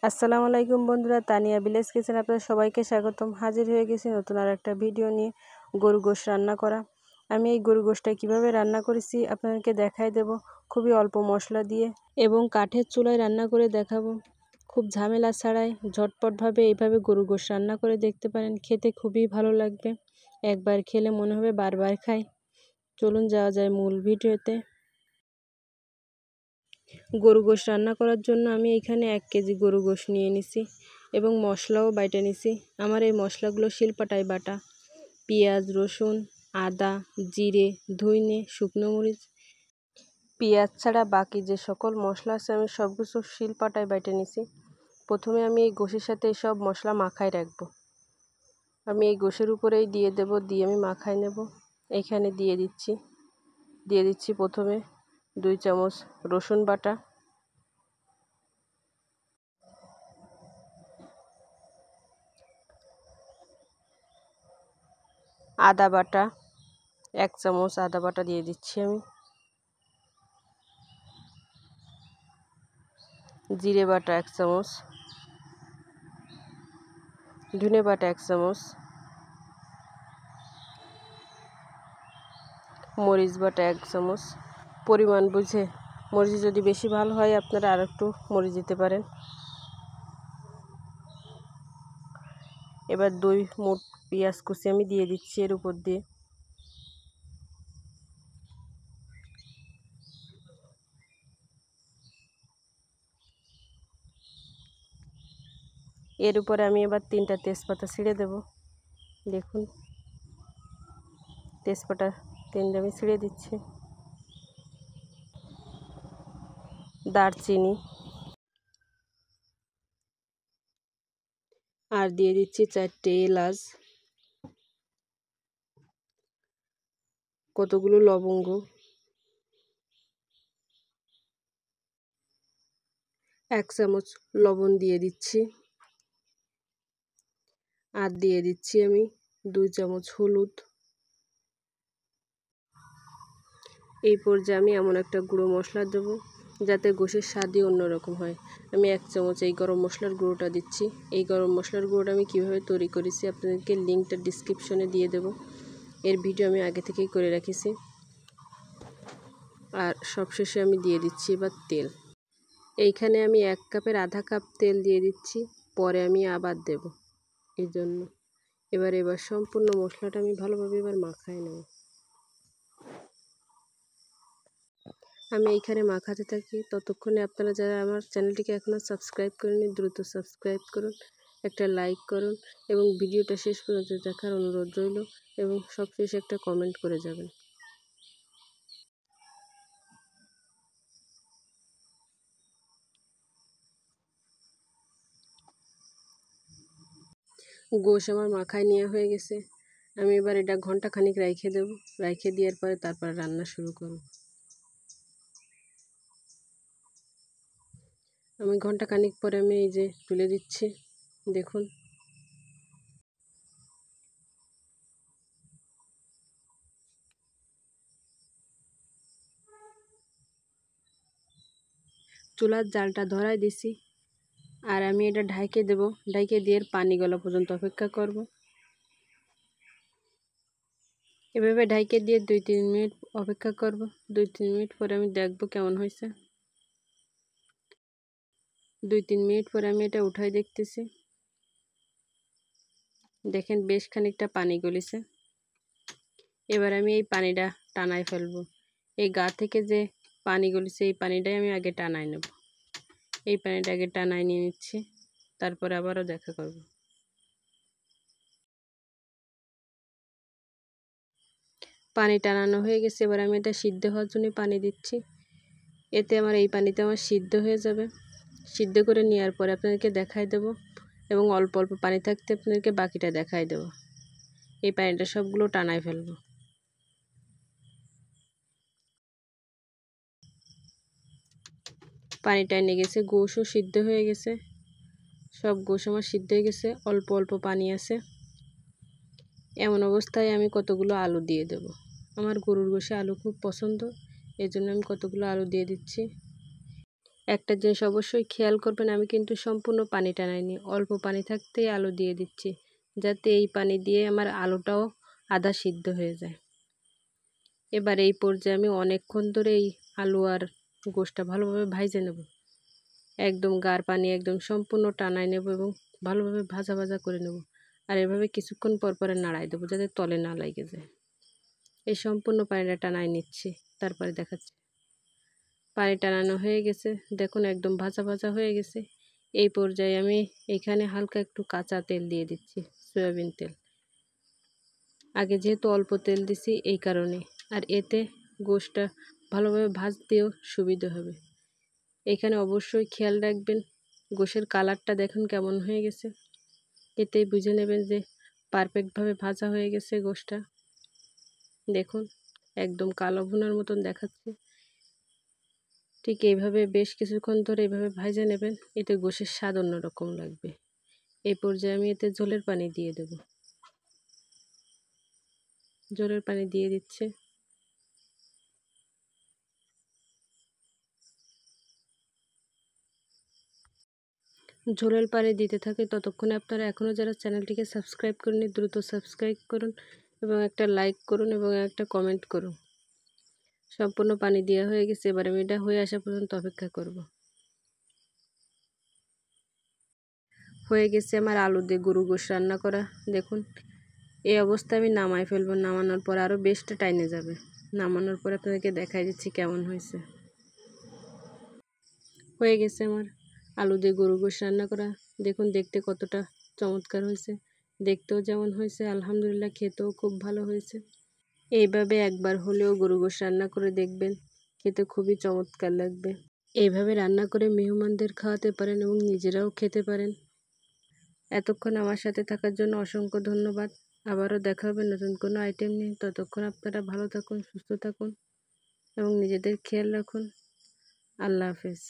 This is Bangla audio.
আসসালামু আলাইকুম বন্ধুরা, তানিয়া ভিলেজ কিচেন আপনাদের সবাইকে স্বাগতম। হাজির হয়ে গেছি নতুন আর একটা ভিডিও নিয়ে, গরু গোশ রান্না করা। আমি এই গরু গোশটা কিভাবে রান্না করেছি আপনাদেরকে দেখাই দেব, খুবই অল্প মশলা দিয়ে এবং কাঠের চুলায় রান্না করে দেখাবো। খুব ঝামেলা ছাড়াই ঝটপটভাবে এইভাবে গরু গোশ রান্না করে দেখতে পারেন, খেতে খুবই ভালো লাগবে। একবার খেলে মনে হবে বারবার খাই। চলুন যাওয়া যায় মূল ভিডিওতে। গরু গোশ রান্না করার জন্য আমি এখানে 1 কেজি গরু গোশ নিয়ে নিছি এবং মশলাও বাইটে নিছি। আমার এই মশলাগুলো শিলপাটায় বাটা। পেঁয়াজ, রসুন, আদা, জিরে, ধইনে, শুকনো মরিচ, পেঁয়াজ ছাড়া বাকি যে সকল মশলা আছে আমি সব কিছু শিলপাটায় বাইটে নিছি। প্রথমে আমি এই গোশের সাথে সব মশলা মাখায় রাখবো। আমি এই গোশের উপরেই দিয়ে দেব, দিয়ে আমি মাখায় নেব। এইখানে দিয়ে দিচ্ছি প্রথমে 2 চামচ রসুন বাটা, আদা বাটা 1 চামচ আদা বাটা দিয়ে দিচ্ছি আমি, জিরে বাটা 1 চামচ, ধনে বাটা 1 চামচ, মরিচ বাটা 1 চামচ। পরিমাণ বুঝে, মরিচ যদি বেশি ভালো হয় আপনারা আর একটু মরিচ দিতে পারেন। এবার 2 মুঠ পেঁয়াজ কুচি আমি দিয়ে দিচ্ছি এর উপর দিয়ে। এর উপরে আমি এবার 3টা তেজপাতা ছিঁড়ে দেব। দেখুন তেজপাতা 3টা আমি ছিঁড়ে দিচ্ছি। দারচিনি আর দিয়ে দিচ্ছি 4টে এলাচ, কতগুলো লবঙ্গ, 1 চামচ লবণ দিয়ে দিচ্ছি। আর দিয়ে দিচ্ছি আমি 2 চামচ হলুদ। এই পর্যায়ে আমি এমন একটা গুঁড়ো মশলা দেব যাতে গোশের স্বাদই অন্যরকম হয়। আমি 1 চামচ এই গরম মশলার গুঁড়োটা দিচ্ছি। এই গরম মশলার গুঁড়োটা আমি কীভাবে তৈরি করেছি আপনাদেরকে লিঙ্কটা ডিসক্রিপশনে দিয়ে দেব। এর ভিডিও আমি আগে থেকেই করে রেখেছি। আর সবশেষে আমি দিয়ে দিচ্ছি এবার তেল। এইখানে আমি 1 কাপের আধা কাপ তেল দিয়ে দিচ্ছি, পরে আমি আবার দেব এই জন্য। এবার সম্পূর্ণ মশলাটা আমি ভালোভাবে এবার মাখায় নেব। আমি এইখানে মাখাতে থাকি, ততক্ষণে আপনারা যারা আমার চ্যানেলটিকে এখনও সাবস্ক্রাইব করেননি দ্রুত সাবস্ক্রাইব করুন, একটা লাইক করুন এবং ভিডিওটা শেষ পর্যন্ত দেখার অনুরোধ রইল এবং সবশেষে একটা কমেন্ট করে যাবেন। গোশ আমার মাখায় নেওয়া হয়ে গেছে। আমি এবার এটা ঘন্টাখানিক রাইখে দেব। রাইখে দেওয়ার পরে তারপর রান্না শুরু করব। আমি ঘন্টাখানিক পরে আমি এই যে তুলে দিচ্ছি, দেখুন। চুলার জালটা ধরাই দিছি আর আমি এটা ঢাইকে দেব। ঢাইকে দিয়ে পানি গলা পর্যন্ত অপেক্ষা করব। এভাবে ঢাইকে দিয়ে 2-3 মিনিট অপেক্ষা করব। 2-3 মিনিট পরে আমি দেখব কেমন হয়েছে। 2-3 মিনিট পরে আমি এটা উঠাই দেখতেছি। দেখেন বেশ খানিকটা পানি গলিছে। এবার আমি এই পানিটা টানাই ফেলবো। এই গা থেকে যে পানি গলিছে এই পানিটাই আমি আগে টানাই নেব। এই পানিটা আগে টানাই নিয়ে নিচ্ছি, তারপরে আবারও দেখা করব। পানি টানানো হয়ে গেছে। এবার আমি এটা সিদ্ধ হওয়ার জন্য পানি দিচ্ছি। এতে আমার এই পানিতে আমার সিদ্ধ হয়ে যাবে। সিদ্ধ করে নেওয়ার পরে আপনাদেরকে দেখাই দেব এবং অল্প অল্প পানি থাকতে আপনাদেরকে বাকিটা দেখাই দেব। এই পানিটা সবগুলো টানাই ফেলবো। পানি টাইনে গেছে, গোশও সিদ্ধ হয়ে গেছে। সব গোশ আমার সিদ্ধ হয়ে গেছে, অল্প অল্প পানি আছে। এমন অবস্থায় আমি কতগুলো আলু দিয়ে দেব। আমার গরুর গোশে আলু খুব পছন্দ, এই জন্য আমি কতগুলো আলু দিয়ে দিচ্ছি। একটা জিনিস অবশ্যই খেয়াল করবেন, আমি কিন্তু সম্পূর্ণ পানি টানাইনি, অল্প পানি থাকতেই আলু দিয়ে দিচ্ছি, যাতে এই পানি দিয়ে আমার আলুটাও আধা সিদ্ধ হয়ে যায়। এবার এই পর্যায়ে আমি অনেকক্ষণ ধরে এই আলু আর গোশটা ভালোভাবে ভাইজে নেব। একদম গাঢ় পানি একদম সম্পূর্ণ টানাই নেব এবং ভালোভাবে ভাজা ভাজা করে নেব। আর এভাবে কিছুক্ষণ পর পরে নাড়াই দেবো যাতে তলে না লেগে যায়। এই সম্পূর্ণ পানিটা টানাই নিচ্ছি, তারপরে দেখাচ্ছি। পানি টানানো হয়ে গেছে, দেখুন একদম ভাজা ভাজা হয়ে গেছে। এই পর্যায়ে আমি এখানে হালকা একটু কাঁচা তেল দিয়ে দিচ্ছি, সয়াবিন তেল। আগে যেহেতু অল্প তেল দিছি এই কারণে, আর এতে গোশটা ভালোভাবে ভাজতেও সুবিধা হবে। এখানে অবশ্যই খেয়াল রাখবেন, গোশের কালারটা দেখুন কেমন হয়ে গেছে, এতেই বুঝে নেবেন যে পারফেক্টভাবে ভাজা হয়ে গেছে গোশটা। দেখুন একদম কালো ভুনার মতন দেখাচ্ছে। ঠিক এইভাবে বেশ কিছুক্ষণ ধরে এইভাবে ভাজা নেবেন, এতে গোশের স্বাদ অন্যরকম লাগবে। এই পর্যায়ে আমি এতে ঝোলের পানি দিয়ে দেব। ঝোলের পানি দিয়ে দিচ্ছে। ঝোলের পানি দিতে থাকে ততক্ষণে আপনারা এখনও যারা চ্যানেলটিকে সাবস্ক্রাইব করেননি দ্রুত সাবস্ক্রাইব করুন এবং একটা লাইক করুন এবং একটা কমেন্ট করুন। সম্পূর্ণ পানি দেওয়া হয়ে গেছে, এবার আমি এটা হয়ে আসা পর্যন্ত অপেক্ষা করব। হয়ে গেছে আমার আলু দিয়ে গরু গোশ রান্না করা। দেখুন এই অবস্থায় আমি নামাই ফেলবো, নামানোর পর আরও বেশটা টাইনে যাবে। নামানোর পর আপনাদেরকে দেখাই দিচ্ছি কেমন হয়েছে। হয়ে গেছে আমার আলু দিয়ে গরু গোশ রান্না করা। দেখুন দেখতে কতটা চমৎকার হয়েছে, দেখতেও যেমন হয়েছে আলহামদুলিল্লাহ, খেতেও খুব ভালো হয়েছে। এইভাবে একবার হলেও গরু গোশ রান্না করে দেখবেন, খেতে খুবই চমৎকার লাগবে। এইভাবে রান্না করে মেহমানদের খাওয়াতে পারেন এবং নিজেরাও খেতে পারেন। এতক্ষণ আমার সাথে থাকার জন্য অসংখ্য ধন্যবাদ। আবারও দেখা হবে নতুন কোনো আইটেম নিয়ে। ততক্ষণ আপনারা ভালো থাকুন, সুস্থ থাকুন এবং নিজেদের খেয়াল রাখুন। আল্লাহ হাফেজ।